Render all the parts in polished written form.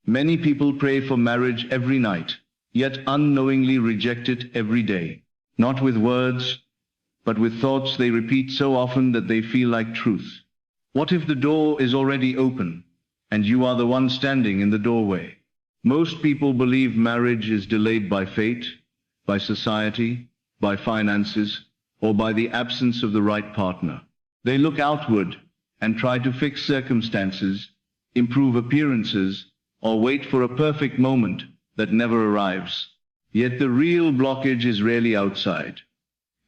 Many people pray for marriage every night, yet unknowingly reject it every day. Not with words, but with thoughts they repeat so often that they feel like truth. What if the door is already open, and you are the one standing in the doorway? Most people believe marriage is delayed by fate, by society, by finances, or by the absence of the right partner. They look outward and try to fix circumstances, improve appearances, or wait for a perfect moment that never arrives. Yet the real blockage is rarely outside.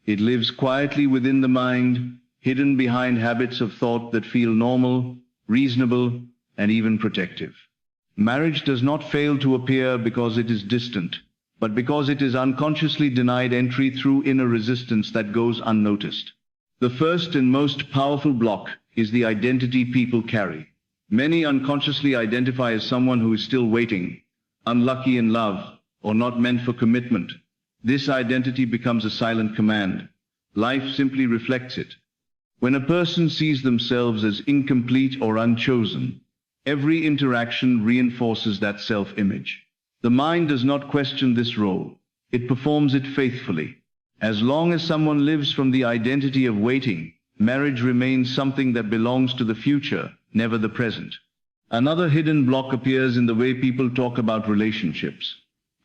It lives quietly within the mind, hidden behind habits of thought that feel normal, reasonable, and even protective. Marriage does not fail to appear because it is distant, but because it is unconsciously denied entry through inner resistance that goes unnoticed. The first and most powerful block is the identity people carry. Many unconsciously identify as someone who is still waiting, unlucky in love, or not meant for commitment. This identity becomes a silent command. Life simply reflects it. When a person sees themselves as incomplete or unchosen, every interaction reinforces that self-image. The mind does not question this role. It performs it faithfully. As long as someone lives from the identity of waiting, marriage remains something that belongs to the future, never the present. Another hidden block appears in the way people talk about relationships.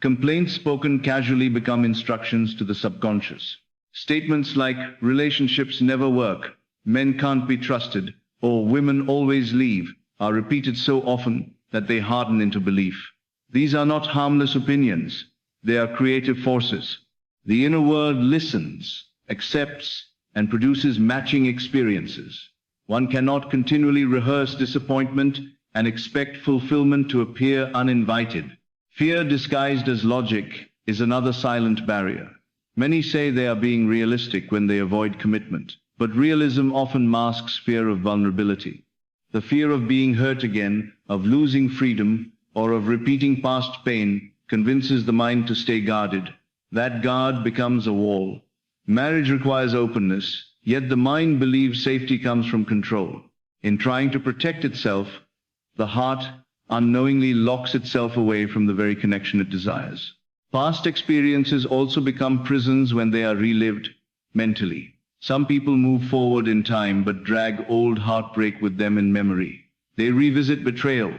Complaints spoken casually become instructions to the subconscious. Statements like, relationships never work, men can't be trusted, or women always leave, are repeated so often that they harden into belief. These are not harmless opinions. They are creative forces. The inner world listens, accepts, and produces matching experiences. One cannot continually rehearse disappointment and expect fulfillment to appear uninvited. Fear disguised as logic is another silent barrier. Many say they are being realistic when they avoid commitment, but realism often masks fear of vulnerability. The fear of being hurt again, of losing freedom, or of repeating past pain convinces the mind to stay guarded. That guard becomes a wall. Marriage requires openness, yet the mind believes safety comes from control. In trying to protect itself, the heart unknowingly locks itself away from the very connection it desires. Past experiences also become prisons when they are relived mentally. Some people move forward in time but drag old heartbreak with them in memory. They revisit betrayal,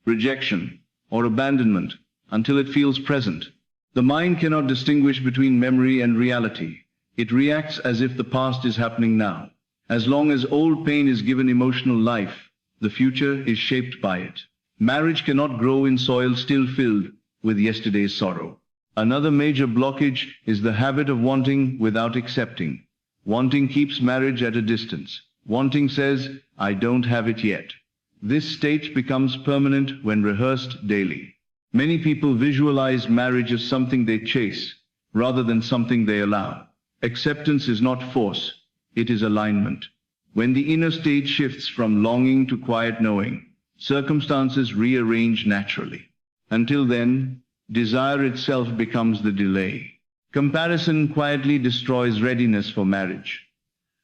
rejection, or abandonment until it feels present. The mind cannot distinguish between memory and reality. It reacts as if the past is happening now. As long as old pain is given emotional life, the future is shaped by it. Marriage cannot grow in soil still filled with yesterday's sorrow. Another major blockage is the habit of wanting without accepting. Wanting keeps marriage at a distance. Wanting says, I don't have it yet. This state becomes permanent when rehearsed daily. Many people visualize marriage as something they chase, rather than something they allow. Acceptance is not force, it is alignment. When the inner state shifts from longing to quiet knowing, circumstances rearrange naturally. Until then, desire itself becomes the delay. Comparison quietly destroys readiness for marriage.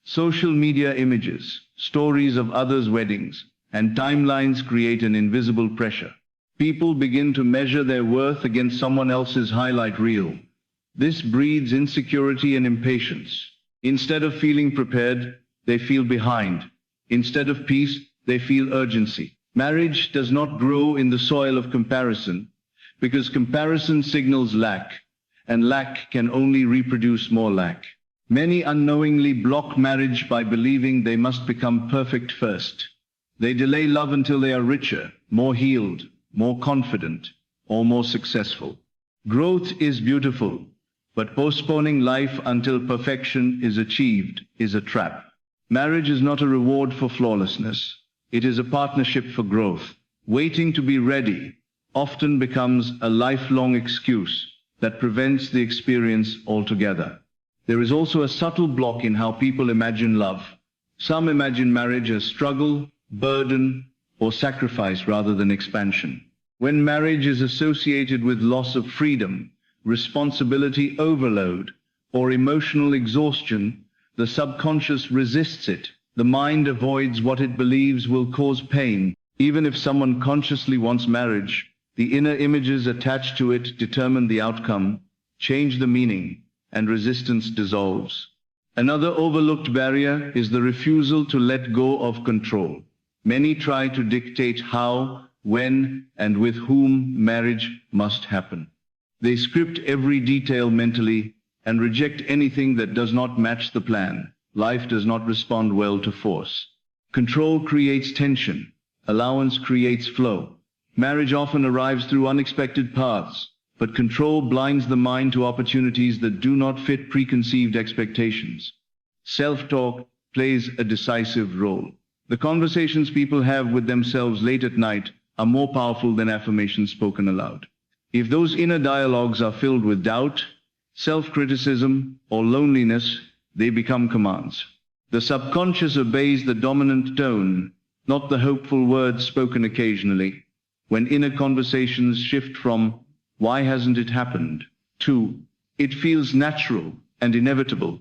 Social media images, stories of others' weddings, and timelines create an invisible pressure. People begin to measure their worth against someone else's highlight reel. This breeds insecurity and impatience. Instead of feeling prepared, they feel behind. Instead of peace, they feel urgency. Marriage does not grow in the soil of comparison, because comparison signals lack, and lack can only reproduce more lack. Many unknowingly block marriage by believing they must become perfect first. They delay love until they are richer, more healed, more confident, or more successful. Growth is beautiful, but postponing life until perfection is achieved is a trap. Marriage is not a reward for flawlessness. It is a partnership for growth. Waiting to be ready often becomes a lifelong excuse that prevents the experience altogether. There is also a subtle block in how people imagine love. Some imagine marriage as struggle, burden, or sacrifice rather than expansion. When marriage is associated with loss of freedom, responsibility overload, or emotional exhaustion, the subconscious resists it. The mind avoids what it believes will cause pain. Even if someone consciously wants marriage, The inner images attached to it determine the outcome, change the meaning, and resistance dissolves. Another overlooked barrier is the refusal to let go of control. Many try to dictate how, when, and with whom marriage must happen. They script every detail mentally and reject anything that does not match the plan. Life does not respond well to force. Control creates tension. Allowance creates flow. Marriage often arrives through unexpected paths, but control blinds the mind to opportunities that do not fit preconceived expectations. Self-talk plays a decisive role. The conversations people have with themselves late at night are more powerful than affirmations spoken aloud. If those inner dialogues are filled with doubt, self-criticism, or loneliness, they become commands. The subconscious obeys the dominant tone, not the hopeful words spoken occasionally. When inner conversations shift from, "Why hasn't it happened?" to, "It feels natural and inevitable,"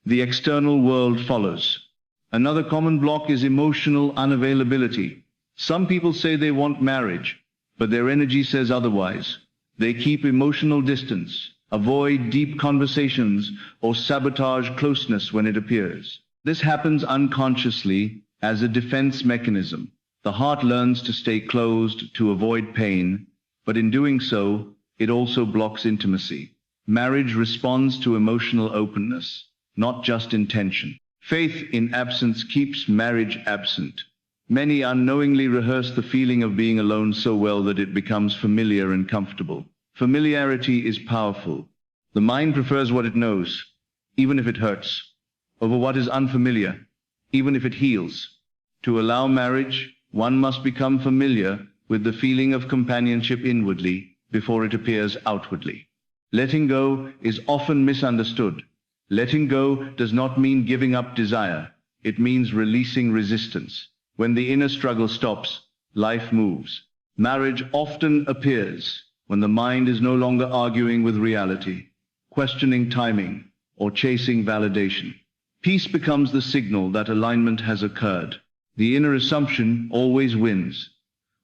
the external world follows. Another common block is emotional unavailability. Some people say they want marriage, but their energy says otherwise. They keep emotional distance, avoid deep conversations, or sabotage closeness when it appears. This happens unconsciously as a defense mechanism. The heart learns to stay closed to avoid pain, but in doing so, it also blocks intimacy. Marriage responds to emotional openness, not just intention. Faith in absence keeps marriage absent. Many unknowingly rehearse the feeling of being alone so well that it becomes familiar and comfortable. Familiarity is powerful. The mind prefers what it knows, even if it hurts, over what is unfamiliar, even if it heals. To allow marriage, one must become familiar with the feeling of companionship inwardly before it appears outwardly. Letting go is often misunderstood. Letting go does not mean giving up desire. It means releasing resistance. When the inner struggle stops, life moves. Marriage often appears when the mind is no longer arguing with reality, questioning timing, or chasing validation. Peace becomes the signal that alignment has occurred. The inner assumption always wins.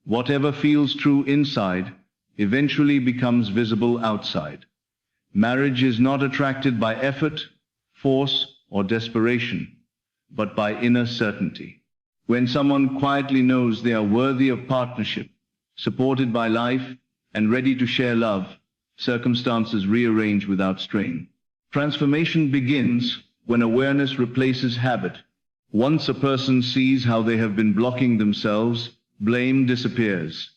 Whatever feels true inside eventually becomes visible outside. Marriage is not attracted by effort, force, or desperation, but by inner certainty. When someone quietly knows they are worthy of partnership, supported by life, and ready to share love, circumstances rearrange without strain. Transformation begins when awareness replaces habit. Once a person sees how they have been blocking themselves, blame disappears.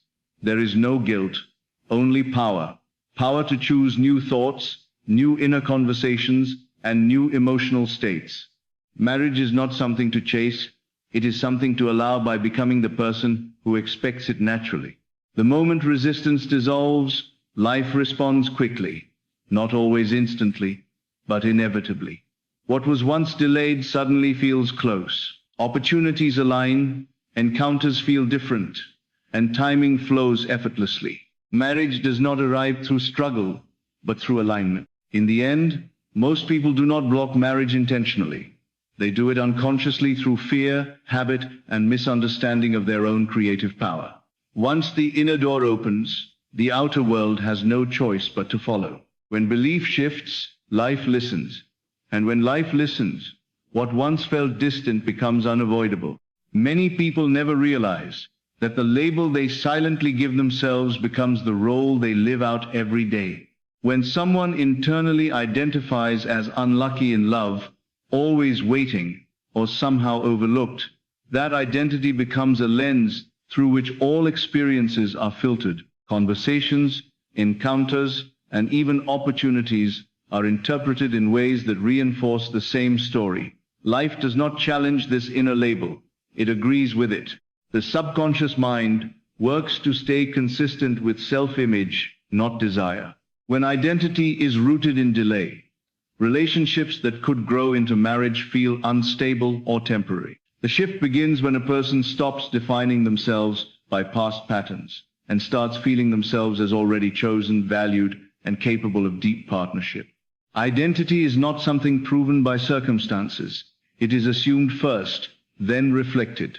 There is no guilt, only power. Power to choose new thoughts, new inner conversations, and new emotional states. Marriage is not something to chase. It is something to allow by becoming the person who expects it naturally. The moment resistance dissolves, life responds quickly, not always instantly, but inevitably. What was once delayed suddenly feels close. Opportunities align, encounters feel different, and timing flows effortlessly. Marriage does not arrive through struggle, but through alignment. In the end, most people do not block marriage intentionally. They do it unconsciously through fear, habit, and misunderstanding of their own creative power. Once the inner door opens, the outer world has no choice but to follow. When belief shifts, life listens. And when life listens, what once felt distant becomes unavoidable. Many people never realize that the label they silently give themselves becomes the role they live out every day. When someone internally identifies as unlucky in love, always waiting, or somehow overlooked, that identity becomes a lens through which all experiences are filtered. Conversations, encounters, and even opportunities are interpreted in ways that reinforce the same story. Life does not challenge this inner label. It agrees with it. The subconscious mind works to stay consistent with self-image, not desire. When identity is rooted in delay, relationships that could grow into marriage feel unstable or temporary. The shift begins when a person stops defining themselves by past patterns and starts feeling themselves as already chosen, valued, and capable of deep partnership. Identity is not something proven by circumstances. It is assumed first, then reflected.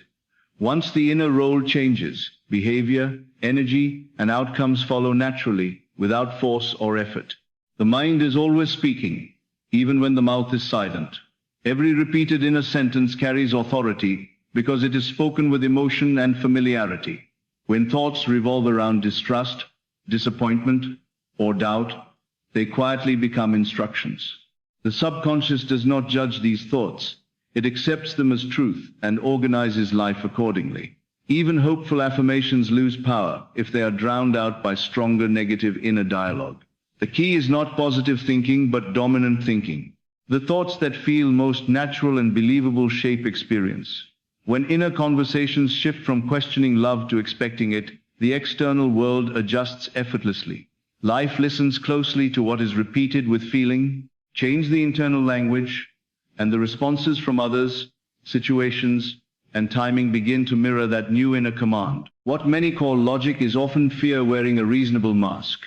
Once the inner role changes, behavior, energy, and outcomes follow naturally, without force or effort. The mind is always speaking, even when the mouth is silent. Every repeated inner sentence carries authority because it is spoken with emotion and familiarity. When thoughts revolve around distrust, disappointment, or doubt, they quietly become instructions. The subconscious does not judge these thoughts. It accepts them as truth and organizes life accordingly. Even hopeful affirmations lose power if they are drowned out by stronger negative inner dialogue. The key is not positive thinking, but dominant thinking. The thoughts that feel most natural and believable shape experience. When inner conversations shift from questioning love to expecting it, the external world adjusts effortlessly. Life listens closely to what is repeated with feeling. Change the internal language, and the responses from others, situations, and timing begin to mirror that new inner command. What many call logic is often fear wearing a reasonable mask.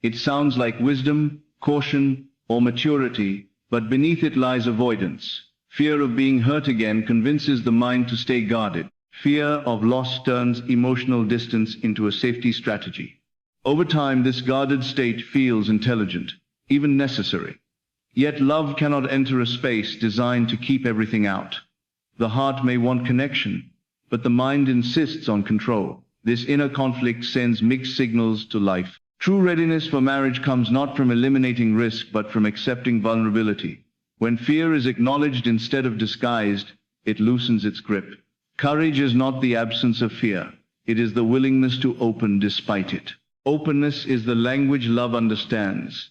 It sounds like wisdom, caution, or maturity, but beneath it lies avoidance. Fear of being hurt again convinces the mind to stay guarded. Fear of loss turns emotional distance into a safety strategy. Over time, this guarded state feels intelligent, even necessary. Yet love cannot enter a space designed to keep everything out. The heart may want connection, but the mind insists on control. This inner conflict sends mixed signals to life. True readiness for marriage comes not from eliminating risk, but from accepting vulnerability. When fear is acknowledged instead of disguised, it loosens its grip. Courage is not the absence of fear. It is the willingness to open despite it. Openness is the language love understands,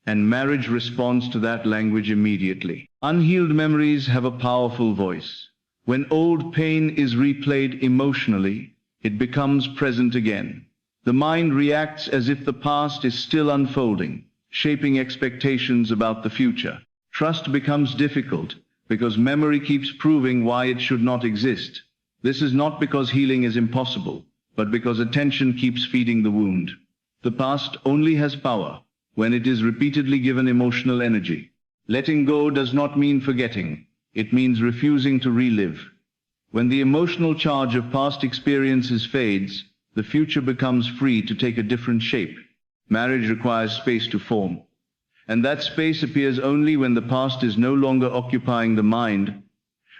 and marriage responds to that language immediately. Unhealed memories have a powerful voice. When old pain is replayed emotionally, it becomes present again. The mind reacts as if the past is still unfolding, shaping expectations about the future. Trust becomes difficult because memory keeps proving why it should not exist. This is not because healing is impossible, but because attention keeps feeding the wound. The past only has power when it is repeatedly given emotional energy. Letting go does not mean forgetting. It means refusing to relive. When the emotional charge of past experiences fades, the future becomes free to take a different shape. Marriage requires space to form, and that space appears only when the past is no longer occupying the mind.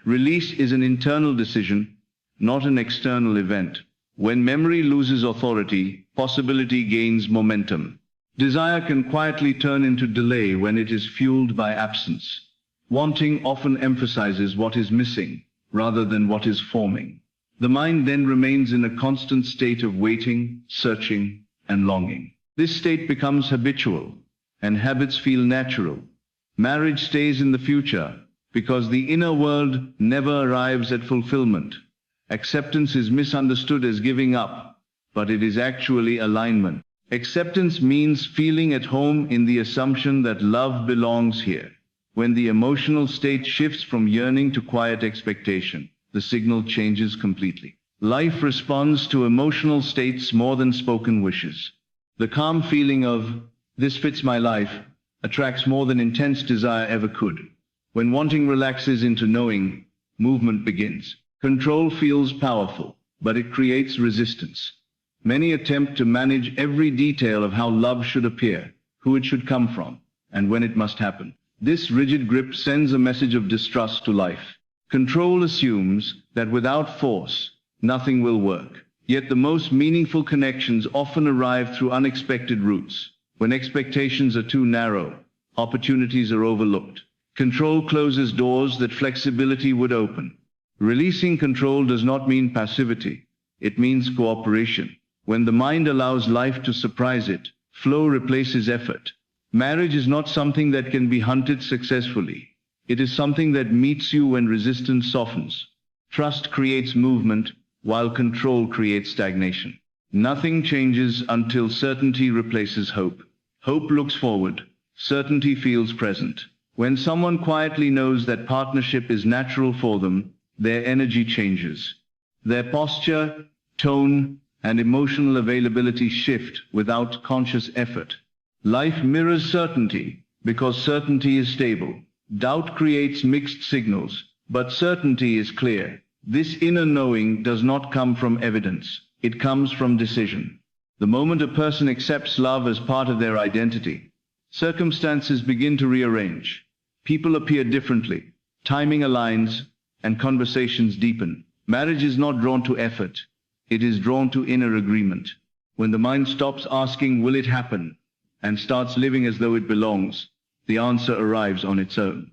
Release is an internal decision, not an external event. When memory loses authority, possibility gains momentum. Desire can quietly turn into delay when it is fueled by absence. Wanting often emphasizes what is missing rather than what is forming. The mind then remains in a constant state of waiting, searching, and longing. This state becomes habitual, and habits feel natural. Marriage stays in the future because the inner world never arrives at fulfillment. Acceptance is misunderstood as giving up, but it is actually alignment. Acceptance means feeling at home in the assumption that love belongs here. When the emotional state shifts from yearning to quiet expectation, the signal changes completely. Life responds to emotional states more than spoken wishes. The calm feeling of, "This fits my life," attracts more than intense desire ever could. When wanting relaxes into knowing, movement begins. Control feels powerful, but it creates resistance. Many attempt to manage every detail of how love should appear, who it should come from, and when it must happen. This rigid grip sends a message of distrust to life. Control assumes that without force, nothing will work. Yet the most meaningful connections often arrive through unexpected routes. When expectations are too narrow, opportunities are overlooked. Control closes doors that flexibility would open. Releasing control does not mean passivity. It means cooperation. When the mind allows life to surprise it, flow replaces effort. Marriage is not something that can be hunted successfully. It is something that meets you when resistance softens. Trust creates movement, while control creates stagnation. Nothing changes until certainty replaces hope. Hope looks forward. Certainty feels present. When someone quietly knows that partnership is natural for them, their energy changes. Their posture, tone, and emotional availability shift without conscious effort. Life mirrors certainty because certainty is stable. Doubt creates mixed signals, but certainty is clear. This inner knowing does not come from evidence. It comes from decision. The moment a person accepts love as part of their identity, circumstances begin to rearrange. People appear differently, timing aligns, and conversations deepen. Marriage is not drawn to effort. It is drawn to inner agreement. When the mind stops asking, will it happen, and starts living as though it belongs, the answer arrives on its own.